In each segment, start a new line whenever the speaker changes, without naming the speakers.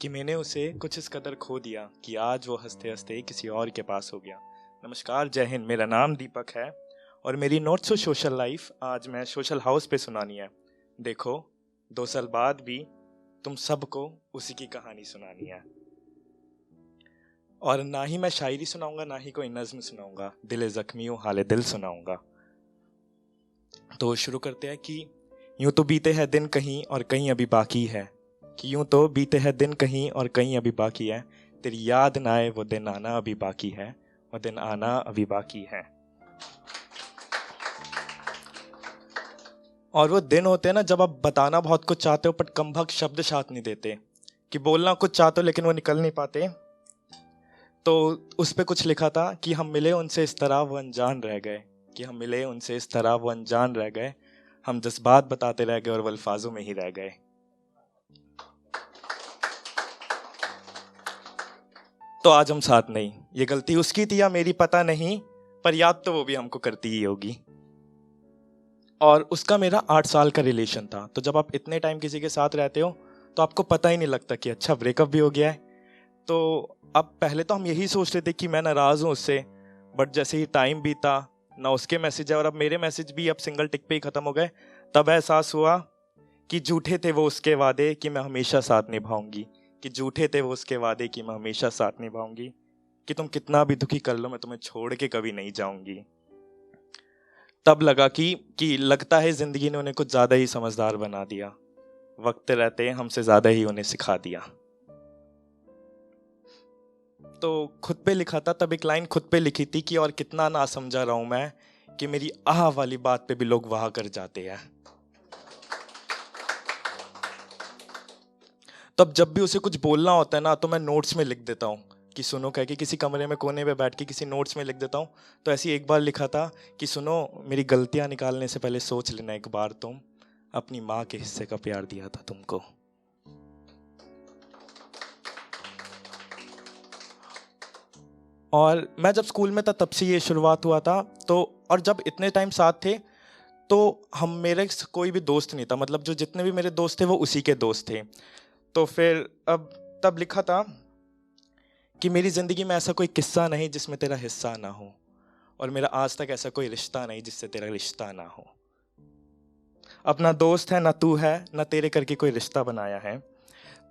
कि मैंने उसे कुछ इस कदर खो दिया कि आज वो हंसते हंसते किसी और के पास हो गया। नमस्कार, जय हिंद। मेरा नाम दीपक है और मेरी नॉट सो सोशल लाइफ आज मैं सोशल हाउस पे सुनानी है। देखो, 2 साल बाद भी तुम सबको उसी की कहानी सुनानी है। और ना ही मैं शायरी सुनाऊंगा, ना ही कोई नज्म सुनाऊंगा, दिल जख्मी हाले दिल सुनाऊंगा। तो शुरू करते हैं कि यूं तो बीते हैं दिन कहीं और कहीं अभी बाकी है, कि यूं तो बीते हैं दिन कहीं और कहीं अभी बाकी है, तेरी याद ना आए वो दिन आना अभी बाकी है, वो दिन आना अभी बाकी है। और वो दिन होते हैं ना जब आप बताना बहुत कुछ चाहते हो पर कमबख्त शब्द साथ नहीं देते, कि बोलना कुछ चाहते हो लेकिन वो निकल नहीं पाते। तो उस पे कुछ लिखा था कि हम मिले उनसे इस तरह वो अनजान रह गए, कि हम मिले उनसे इस तरह वो अनजान रह गए, हम जज्बात बताते रह गए और वो अल्फाजों में ही रह गए। तो आज हम साथ नहीं, ये गलती उसकी थी या मेरी पता नहीं, पर याद तो वो भी हमको करती ही होगी। और उसका मेरा 8 साल का रिलेशन था। तो जब आप इतने टाइम किसी के साथ रहते हो तो आपको पता ही नहीं लगता कि अच्छा ब्रेकअप भी हो गया है। तो अब पहले तो हम यही सोच रहे थे कि मैं नाराज हूँ उससे, बट जैसे ही टाइम बीता ना उसके मैसेज है और अब मेरे मैसेज भी अब सिंगल टिक पे ही खत्म हो गए, तब एहसास हुआ कि झूठे थे वो उसके वादे कि मैं हमेशा साथ निभाऊंगी, कि झूठे थे वो उसके वादे कि मैं हमेशा साथ निभाऊंगी, कि तुम कितना भी दुखी कर लो मैं तुम्हें छोड़ के कभी नहीं जाऊंगी। तब लगा कि लगता है जिंदगी ने उन्हें कुछ ज्यादा ही समझदार बना दिया, वक्त रहते हमसे ज्यादा ही उन्हें सिखा दिया। तो खुद पे लिखा था, तब एक लाइन खुद पे लिखी थी कि और कितना ना समझा रहा हूं मैं कि मेरी आह वाली बात पे भी लोग वाह कर जाते हैं। तब जब भी उसे कुछ बोलना होता है ना तो मैं नोट्स में लिख देता हूँ कि सुनो, कह के किसी कमरे में कोने पे बैठ के किसी नोट्स में लिख देता हूँ। तो ऐसी एक बार लिखा था कि सुनो, मेरी गलतियां निकालने से पहले सोच लेना एक बार, तुम अपनी माँ के हिस्से का प्यार दिया था तुमको। और मैं जब स्कूल में था तब से ये शुरुआत हुआ था। तो और जब इतने टाइम साथ थे तो हम, मेरे कोई भी दोस्त नहीं था, मतलब जो जितने भी मेरे दोस्त थे वो उसी के दोस्त थे। तो फिर अब तब लिखा था कि मेरी जिंदगी में ऐसा कोई किस्सा नहीं जिसमें तेरा हिस्सा ना हो, और मेरा आज तक ऐसा कोई रिश्ता नहीं जिससे तेरा रिश्ता ना हो। अपना दोस्त है ना तू है, ना तेरे करके कोई रिश्ता बनाया है।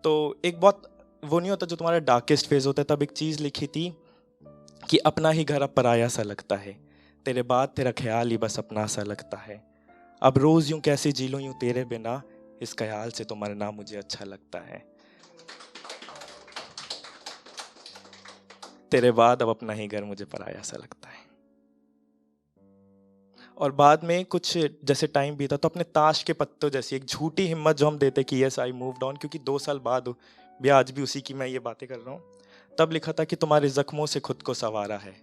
तो एक बहुत वो नहीं होता जो तुम्हारा डार्केस्ट फेज होता है, तब एक चीज लिखी थी कि अपना ही घर अब पराया सा लगता है, तेरे बाद तेरा ख्याल ही बस अपना सा लगता है, अब रोज यूं कैसे जी लूं यूं तेरे बिना, इस ख्याल से तो मरना मुझे अच्छा लगता है, तेरे बाद अब अपना ही घर मुझे पराया सा लगता है। और बाद में कुछ जैसे टाइम बीता तो अपने ताश के पत्तों जैसी एक झूठी हिम्मत जो हम देते कि यस आई मूव्ड ऑन, क्योंकि 2 साल बाद भी आज भी उसी की मैं ये बातें कर रहा हूँ। तब लिखा था कि तुम्हारे जख्मों से खुद को संवारा है,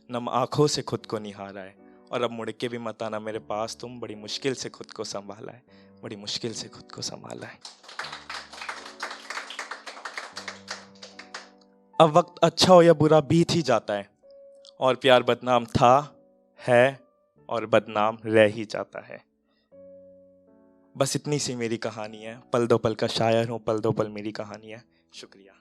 नम आंखों से खुद को निहारा है, और अब मुड़ के भी मत आना मेरे पास, तुम बड़ी मुश्किल से खुद को संभाला है, बड़ी मुश्किल से खुद को संभाला है। अब वक्त अच्छा हो या बुरा बीत ही जाता है, और प्यार बदनाम था, है और बदनाम रह ही जाता है। बस इतनी सी मेरी कहानी है, पल दो पल का शायर हूँ, पल दो पल मेरी कहानी है। शुक्रिया।